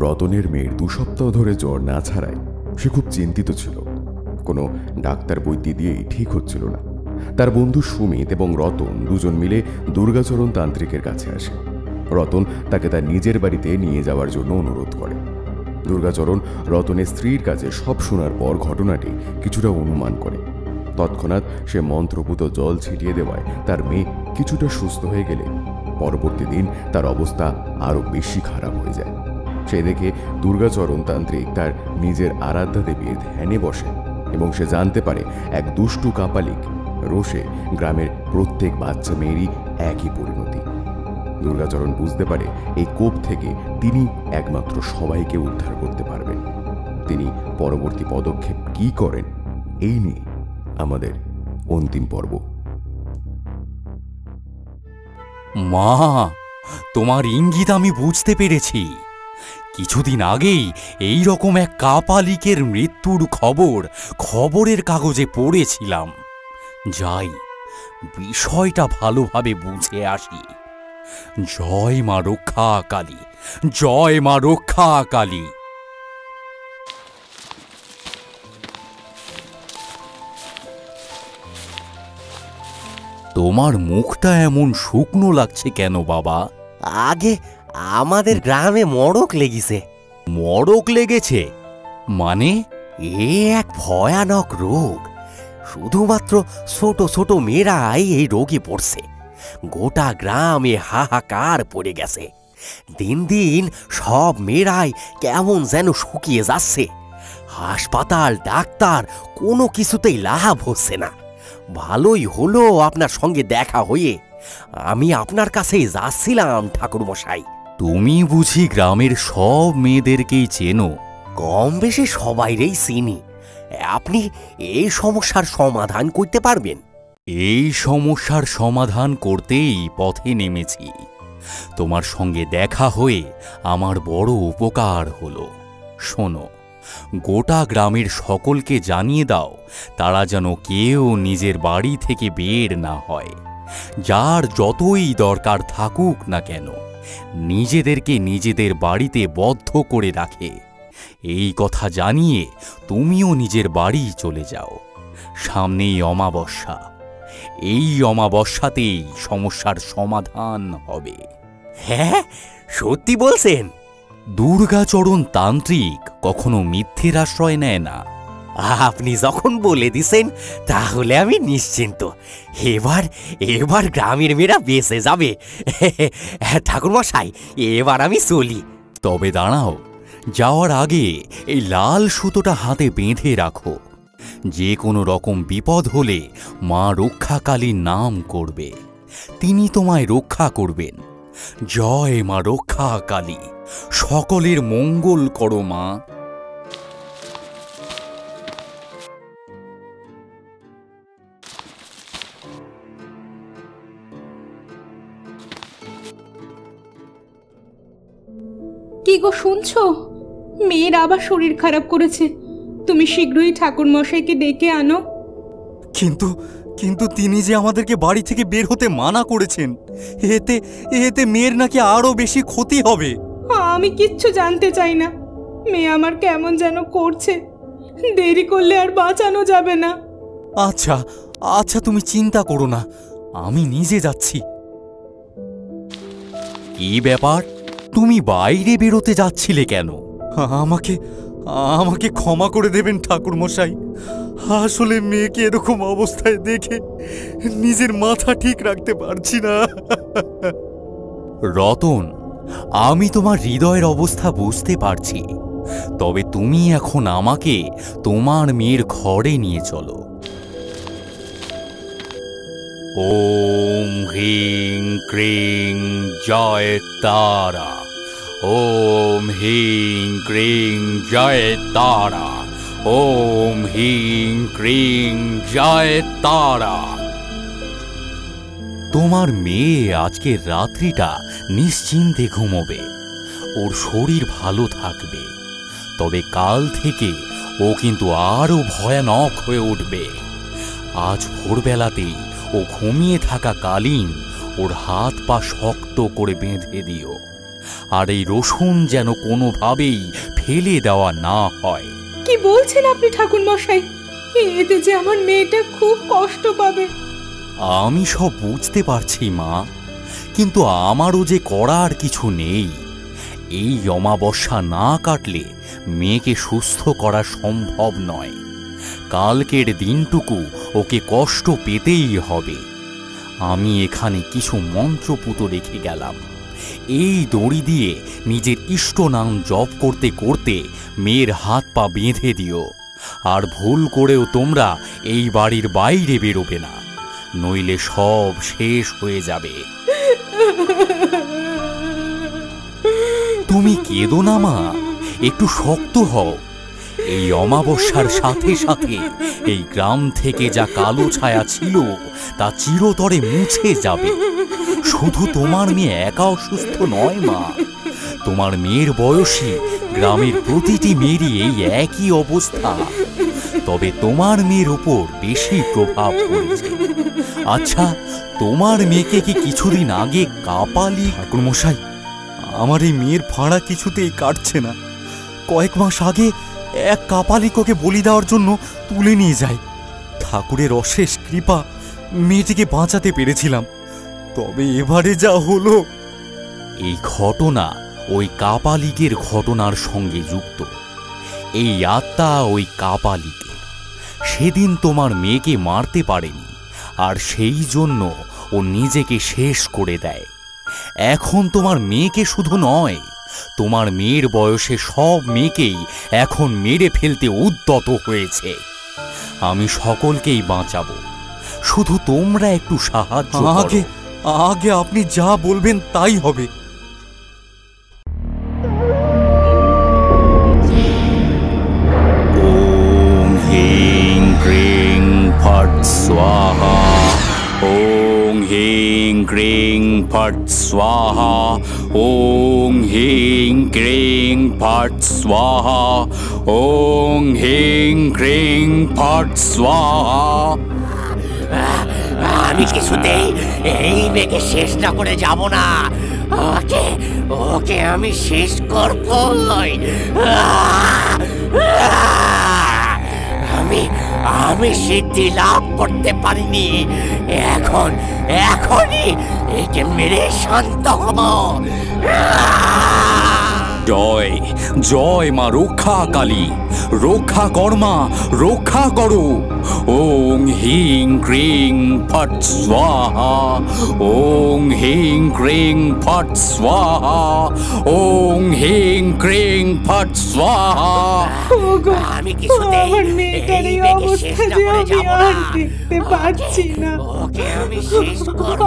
রতনের মেয়ের 2 সপ্তাহ ধরে জ্বর না ছাড়ায় সে খুব চিন্তিত ছিল। কোনো ডাক্তার বৈদ্য দিয়েই ঠিক হচ্ছিল না। তার বন্ধু সুমিত এবং রতন দুজন মিলে দুর্গাচরণ তান্ত্রিকের কাছে আসে। রতন তাকে তার নিজের বাড়িতে নিয়ে যাওয়ার জন্য অনুরোধ করে। দুর্গাচরণ রতনের স্ত্রীর কাছে সব শোনার পর ঘটনাটি কিছুটা অনুমান করে। তৎক্ষণাৎ সে মন্ত্রপুত জল ছিটিয়ে দেওয়ায় তার মেয়ে কিছুটা সুস্থ হয়ে গেলে পরবর্তী দিন তার অবস্থা আরো বেশি খারাপ হয়ে যায়। সে দেখে দুর্গাচরণ তান্ত্রিক তার নিজের আরাধ্যা দেবীর ধ্যানে বসে এবং সে জানতে পারে এক দুষ্টু কাপালিক রোষে গ্রামের প্রত্যেক বাচ্চা মেয়েরই একই পরিণতি। দুর্গাচরণ বুঝতে পারে এই কোপ থেকে তিনি একমাত্র সবাইকে উদ্ধার করতে পারবেন। তিনি পরবর্তী পদক্ষেপ কি করেন এই নিয়ে আমাদের অন্তিম পর্ব। মা, তোমার ইঙ্গিত আমি বুঝতে পেরেছি। কিছুদিন আগেই এই রকম এক কাপালিকের মৃত্যুর খবরের কাগজে পড়েছিলাম। যাই, বিষয়টা ভালোভাবে বুঝে আসি। জয় মা রক্ষা কালী, জয় মা রক্ষা কালী। তোমার মুখটা এমন শুকনো লাগছে কেন বাবা? আগে আমাদের গ্রামে মড়ক লেগেছে। মড়ক লেগেছে মানে? এ এক ভয়ানক রোগ। শুধুমাত্র ছোট ছোট মেয়েরাই এই রোগে পড়ছে। গোটা গ্রামে হাহাকার পড়ে গেছে। দিন দিন সব মেয়েরাই কেমন যেন শুকিয়ে যাচ্ছে। হাসপাতাল, ডাক্তার কোনো কিছুতেই লাভ হচ্ছে না। ভালোই হলো আপনার সঙ্গে দেখা হয়ে। আমি আপনার কাছেই যাচ্ছিলাম ঠাকুরমশাই। তুমি বুঝি গ্রামের সব মেয়েদেরকেই চেনো? কম বেশি সবাইরেই চিনি। আপনি এই সমস্যার সমাধান করতে পারবেন? এই সমস্যার সমাধান করতেই পথে নেমেছি। তোমার সঙ্গে দেখা হয়ে আমার বড় উপকার হলো। শোনো, গোটা গ্রামের সকলকে জানিয়ে দাও তারা যেন কেউ নিজের বাড়ি থেকে বের না হয়। যার যতই দরকার থাকুক না কেন, নিজেদেরকে নিজেদের বাড়িতে বদ্ধ করে রাখে। এই কথা জানিয়ে তুমিও নিজের বাড়ি চলে যাও। সামনেই অমাবস্যা। এই অমাবস্যাতেই সমস্যার সমাধান হবে। হ্যাঁ, সত্যি বলছেন? দুর্গাচরণ তান্ত্রিক কখনো মিথ্যের আশ্রয় নেয় না। আপনি যখন বলে দিছেন তাহলে আমি নিশ্চিন্ত। এবার গ্রামের মেয়েরা বেঁচে যাবে। ঠাকুরমশাই, এবার আমি চলি। তবে দাঁড়াও, যাওয়ার আগে এই লাল সুতোটা হাতে বেঁধে রাখো। যে কোনো রকম বিপদ হলে মা রক্ষাকালীর নাম করবে, তিনি তোমায় রক্ষা করবেন। জয় মা রক্ষা কালী, সকলের মঙ্গল করো মা। কি গো, শুনছো? মেয়ের আবার শরীর খারাপ করেছে। তুমি শীঘ্রই ঠাকুর মশাইকে ডেকে আনো। কিন্তু তিনি যে আমাদেরকে বাড়ি থেকে বের হতে মানা করেছেন। এতে মেয়ের নাকি আরো বেশি ক্ষতি হবে। আমি কিচ্ছু জানতে চাই না। মেয়ে আমার কেমন যেন করছে। দেরি করলে আর বাঁচানো যাবে না। আচ্ছা, তুমি চিন্তা করো না, আমি নিজে যাচ্ছি। কি ব্যাপার, তুমি বাইরে বেরোতে যাচ্ছিলে কেন? আমাকে ক্ষমা করে দেবেন ঠাকুরমশাই। আসলে মেয়েকে এরকম অবস্থায় দেখে নিজের মাথা ঠিক রাখতে পারছি না। রতন, আমি তোমার হৃদয়ের অবস্থা বুঝতে পারছি। তবে তুমি এখন আমাকে তোমার মেয়ের ঘরে নিয়ে চলো। ওম হ্রিং ক্রিং জয় তারা। ওম হ্রিং ক্রিং জয় তারা। ওম হ্রিং ক্রিং জয় তারা। তোমার মেয়ে আজকের রাত্রিটা নিশ্চিন্তে ঘুমোবে। ওর শরীর ভালো থাকবে। তবে কাল থেকে ও কিন্তু আরো ভয়ানক হয়ে উঠবে। আজ ভোরবেলাতেই ও ঘুমিয়ে থাকা কালীন ওর হাত পা শক্ত করে বেঁধে দিও। আর এই রসুন যেন কোনোভাবেই ফেলে দেওয়া না হয়। কি বলছেন আপনি ঠাকুর মশাই? এতে যে আমার মেয়েটা খুব কষ্ট পাবে। আমি সব বুঝতে পারছি মা, কিন্তু আমারও যে করার কিছু নেই। এই অমাবস্যা না কাটলে মেয়েকে সুস্থ করা সম্ভব নয়। কালকের দিনটুকু ওকে কষ্ট পেতেই হবে। আমি এখানে কিছু মন্ত্রপুত রেখে গেলাম। এই দড়ি দিয়ে নিজের ইষ্ট নাম জপ করতে করতে মেয়ের হাত পা বেঁধে দিও। আর ভুল করেও তোমরা এই বাড়ির বাইরে বেরোবে না, নইলে সব শেষ হয়ে যাবে। তুমি কেঁদো না মা, একটু শক্ত হও। এই অমাবস্যার সাথে সাথে এই গ্রাম থেকে যা কালো ছায়া ছিল তা চিরতরে মুছে যাবে। শুধু তোমার মেয়ে একা অসুস্থ নয় মা, তোমার মেয়ের বয়সী গ্রামের প্রতিটি মেয়েরই এই একই অবস্থা। তবে তোমার মেয়ের ওপর বেশি প্রভাব পড়েছে। আচ্ছা, তোমার মেয়েকে কি কিছুদিন আগে কাপালি? ঠাকুর মশাই, আমার এই মেয়ের ফাঁড়া কিছুতেই কাটছে না। কয়েক মাস আগে এক কাপালিক ওকে বলি দেওয়ার জন্য তুলে নিয়ে যায়। ঠাকুরের অশেষ কৃপা মেয়েটিকে বাঁচাতে পেরেছিলাম, তবে এবারে যা হলো। এই ঘটনা ওই কাপালিকের ঘটনার সঙ্গে যুক্ত। এই আত্মা ওই কাপালিকে সেদিন তোমার মেয়েকে মারতে পারেনি, আর সেই জন্য ও নিজেকে শেষ করে দেয়। এখন তোমার মেয়েকে শুধু নয়, তোমার মেয়ের বয়সে সব মেয়েকেই এখন মেরে ফেলতে উদ্যত হয়েছে। আমি সকলকেই বাঁচাবো, শুধু তোমরা একটু সাহায্য করো। আগে আপনি যা বলবেন তাই হবে। ওম হিং ক্রিং ফট স্বাহা। ওং হিং ক্রিং ফট স্বাহা। ওং হিং ক্রিং ফট স্বাহা। ওং হিং ক্রিং ফট স্বাহা। আমি কিছুতেই এই মেয়েকে শেষ না করে যাব না। ওকে ওকে আমি শেষ করবই। আমি সিদ্ধি লাভ করতে পারিনি, এখনই একে মেরে শান্ত হব। জয় জয় মা রক্ষা কালী, রক্ষা কর্মা, রক্ষা করো। ওং হিং ক্রিং ফট স্বাহা। ওং হিং ক্রিং ফট স্বাহা। ওং হিং ক্রিং ফট স্বাহা। আমি কিছুতেই আমার মেয়েটার এই অবস্থা যে আমি আর দেখতে পাচ্ছি না। ওকে আমি শেষ করব।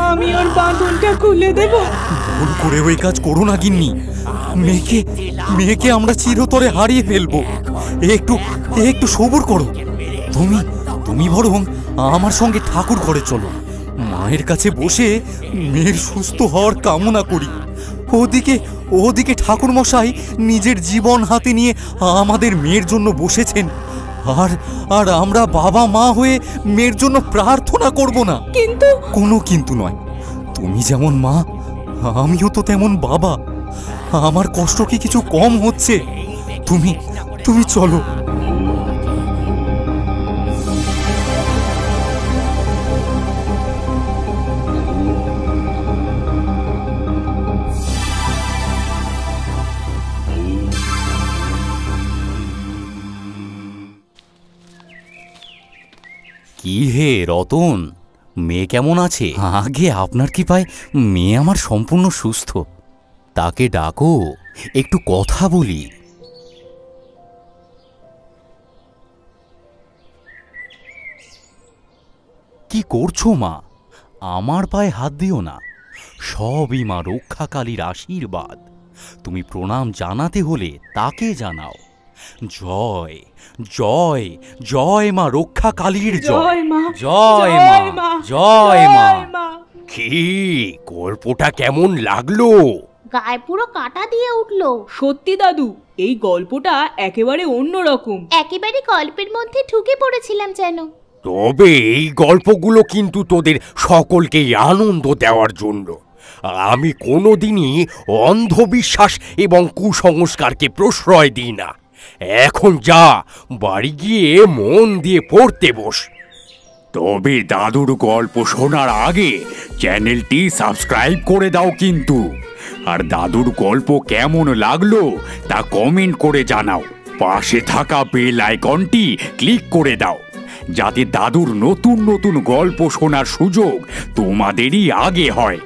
আমি ওর বাঁধনটা খুলে দেব। ভুল করে ওই কাজ করো না গিন্নি। মেয়েকে আমরা চিরতরে হারিয়ে ফেলবো। একটু সবুর করো। তুমি বরং আমার সঙ্গে ঠাকুর ঘরে চলো। মায়ের কাছে বসে মেয়ের সুস্থ হওয়ার কামনা করি। ওদিকে ঠাকুর মশাই নিজের জীবন হাতে নিয়ে আমাদের মেয়ের জন্য বসেছেন, আর আমরা বাবা মা হয়ে মেয়ের জন্য প্রার্থনা করব না। কিন্তু কোনো কিন্তু নয়। তুমি যেমন মা, আমিও তো তেমন বাবা। আমার কষ্ট কি কিছু কম হচ্ছে? তুমি চলো। কি হে রতন, মেয়ে কেমন আছে? আগে আপনার কৃপায় মেয়ে আমার সম্পূর্ণ সুস্থ। তাকে ডাকো, একটু কথা বলি। কি করছো মা? আমার পায়ে হাত দিও না। সবই মা রক্ষাকালীর আশীর্বাদ। তুমি প্রণাম জানাতে হলে তাকে জানাও। জয় জয় জয় মা রক্ষাকালীর জয়। জয় মা, জয় মা। কি গল্পটা কেমন লাগলো? গায়ে পুরো কাটা দিয়ে উঠলো। সত্যি দাদু, এই গল্পটা একেবারে অন্যরকম। একেবারে গল্পের মধ্যে ঢুকে পড়েছিলাম যেন। তবে এই গল্পগুলো কিন্তু তোদের সকলকেই আনন্দ দেওয়ার জন্য। আমি কোনোদিনই অন্ধবিশ্বাস এবং কুসংস্কারকে প্রশ্রয় দিই না। এখন যা, বাড়ি গিয়ে মন দিয়ে পড়তে বস। তবে দাদুর গল্প শোনার আগে চ্যানেলটি সাবস্ক্রাইব করে দাও কিন্তু। আর দাদুর গল্প কেমন লাগলো তা কমেন্ট করে জানাও। পাশে থাকা বেল আইকনটি ক্লিক করে দাও, যাতে দাদুর নতুন নতুন গল্প শোনার সুযোগ তোমাদেরই আগে হয়।